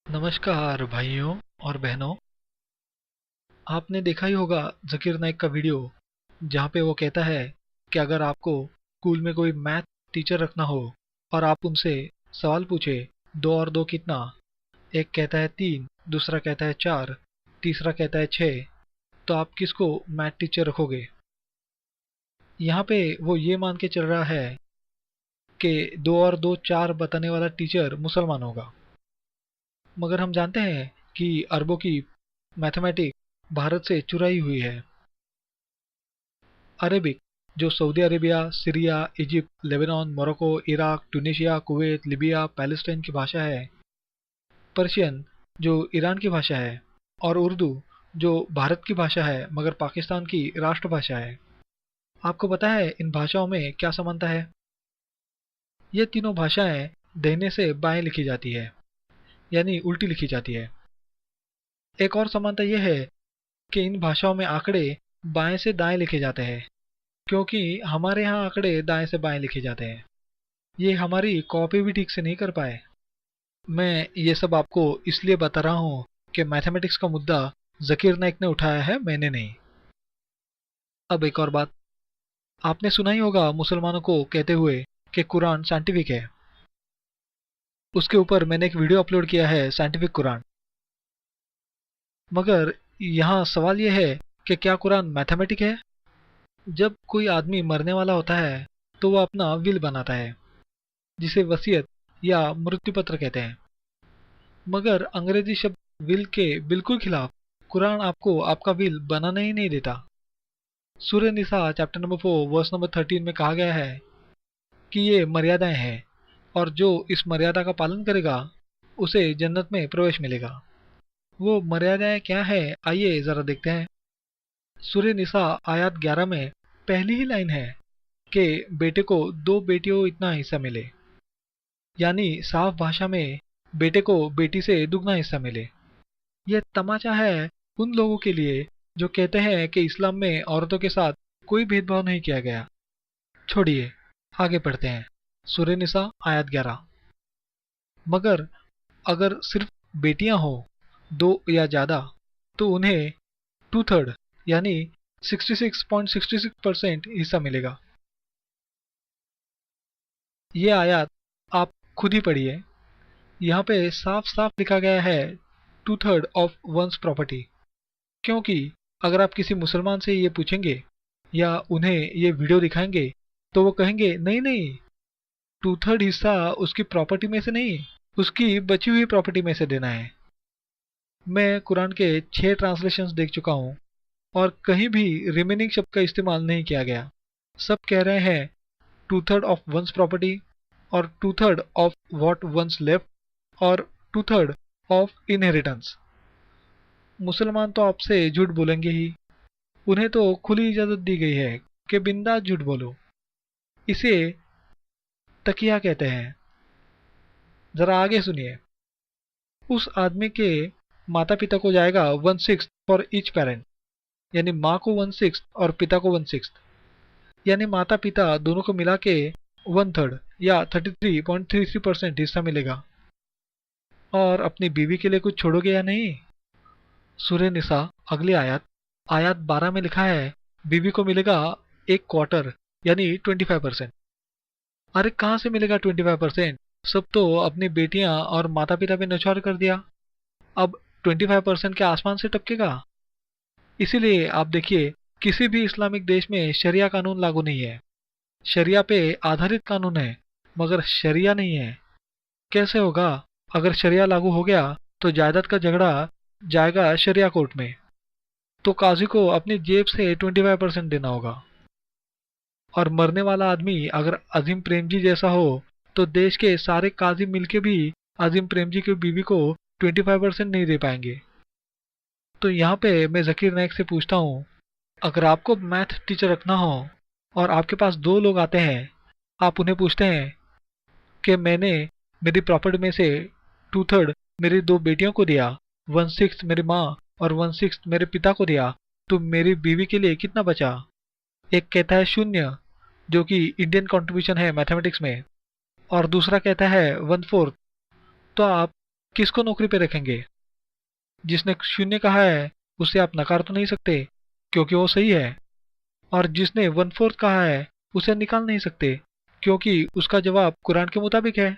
नमस्कार भाइयों और बहनों। आपने देखा ही होगा जकीर नाइक का वीडियो जहाँ पे वो कहता है कि अगर आपको स्कूल में कोई मैथ टीचर रखना हो और आप उनसे सवाल पूछे, दो और दो कितना? एक कहता है तीन, दूसरा कहता है चार, तीसरा कहता है छः, तो आप किसको मैथ टीचर रखोगे? यहाँ पे वो ये मान के चल रहा है कि दो और दो चार बताने वाला टीचर मुसलमान होगा। मगर हम जानते हैं कि अरबों की मैथमेटिक्स भारत से चुराई हुई है। अरेबिक, जो Saudi Arabia, Syria, Egypt, Lebanon, Morocco, Iraq, Tunisia, Kuwait, Libya, Palestine की भाषा है। पर्शियन, जो ईरान की भाषा है। और उर्दू, जो भारत की भाषा है मगर पाकिस्तान की राष्ट्रभाषा है। आपको पता है इन भाषाओं में क्या समानता है? ये तीनों भाषाएं दाहिने से बाएं लिखी जाती है, यानी उल्टी लिखी जाती है। एक और समानता यह है कि इन भाषाओं में आंकड़े बाएं से दाएं लिखे जाते हैं, क्योंकि हमारे यहाँ आंकड़े दाएं से बाएं लिखे जाते हैं। ये हमारी कॉपी भी ठीक से नहीं कर पाए। मैं ये सब आपको इसलिए बता रहा हूँ कि मैथमेटिक्स का मुद्दा जकीर नाइक ने उठाया है, मैंने नहीं। अब एक और बात, आपने सुना ही होगा मुसलमानों को कहते हुए कि कुरान साइंटिफिक है। उसके ऊपर मैंने एक वीडियो अपलोड किया है, साइंटिफिक कुरान। मगर यहाँ सवाल यह है कि क्या कुरान मैथमेटिक है? जब कोई आदमी मरने वाला होता है तो वो अपना विल बनाता है, जिसे वसीयत या मृत्यु पत्र कहते हैं। मगर अंग्रेजी शब्द विल के बिल्कुल खिलाफ कुरान आपको आपका विल बनाना ही नहीं देता। सूरह निसा चैप्टर नंबर 4 वर्स नंबर 13 में कहा गया है कि ये मर्यादाएं हैं और जो इस मर्यादा का पालन करेगा उसे जन्नत में प्रवेश मिलेगा। वो मर्यादाएं क्या है, आइए जरा देखते हैं। सूरह निसा आयत 11 में पहली ही लाइन है कि बेटे को दो बेटियों इतना हिस्सा मिले, यानी साफ भाषा में बेटे को बेटी से दुगना हिस्सा मिले। यह तमाचा है उन लोगों के लिए जो कहते हैं कि इस्लाम में औरतों के साथ कोई भेदभाव नहीं किया गया। छोड़िए, आगे पढ़ते हैं। सूरह निसा आयत 11। मगर अगर सिर्फ बेटियां हो, दो या ज्यादा, तो उन्हें टू थर्ड यानी 66.66% हिस्सा मिलेगा। ये आयत आप खुद ही पढ़िए। यहाँ पे साफ साफ लिखा गया है two third of one's property. क्योंकि अगर आप किसी मुसलमान से ये पूछेंगे या उन्हें ये वीडियो दिखाएंगे तो वो कहेंगे नहीं नहीं, टू थर्ड हिस्सा उसकी प्रॉपर्टी में से नहीं, उसकी बची हुई प्रॉपर्टी में से देना है। मैं कुरान के 6 ट्रांसलेशंस देख चुका हूँ और कहीं भी रिमेनिंग शब्द का इस्तेमाल नहीं किया गया। सब कह रहे हैं two third of one's property और two third of what one's left और टू थर्ड ऑफ इनहेरिटेंस। मुसलमान तो आपसे झूठ बोलेंगे ही। उन्हें तो खुली इजाजत दी गई है कि बिंदास झूठ बोलो। इसे तकिया कहते हैं। जरा आगे सुनिए। उस आदमी के माता पिता को जाएगा 1/6 फॉर ईच पेरेंट, यानी माँ को 1/6 और पिता को 1/6, यानी माता पिता दोनों को मिला के 1/3 या 33.33% हिस्सा मिलेगा। और अपनी बीवी के लिए कुछ छोड़ोगे या नहीं? सूरह निसा अगली आयत आयत 12 में लिखा है बीवी को मिलेगा एक क्वार्टर यानी 25%। अरे कहाँ से मिलेगा 25%? सब तो अपनी बेटियां और माता पिता पे न्यौछावर कर दिया। अब 25% के आसमान से टपकेगा? इसीलिए आप देखिए किसी भी इस्लामिक देश में शरिया कानून लागू नहीं है। शरिया पे आधारित कानून है मगर शरिया नहीं है। कैसे होगा? अगर शरिया लागू हो गया तो जायदाद का झगड़ा जाएगा शरिया कोर्ट में, तो काजी को अपनी जेब से 25% देना होगा। और मरने वाला आदमी अगर अजीम प्रेमजी जैसा हो तो देश के सारे काजी मिलके भी अजीम प्रेमजी की बीवी को 25% नहीं दे पाएंगे। तो यहाँ पे मैं जकीर नाइक से पूछता हूँ, अगर आपको मैथ टीचर रखना हो और आपके पास दो लोग आते हैं, आप उन्हें पूछते हैं कि मैंने मेरी प्रॉपर्टी में से टू थर्ड मेरी दो बेटियों को दिया, 1/6 मेरी माँ और 1/6 मेरे पिता को दिया, तो मेरी बीवी के लिए कितना बचा? एक कहता है शून्य, जो कि इंडियन कंट्रीब्यूशन है मैथमेटिक्स में, और दूसरा कहता है 1/4। तो आप किसको नौकरी पे रखेंगे? जिसने शून्य कहा है उसे आप नकार तो नहीं सकते क्योंकि वो सही है, और जिसने 1/4 कहा है उसे निकाल नहीं सकते क्योंकि उसका जवाब कुरान के मुताबिक है।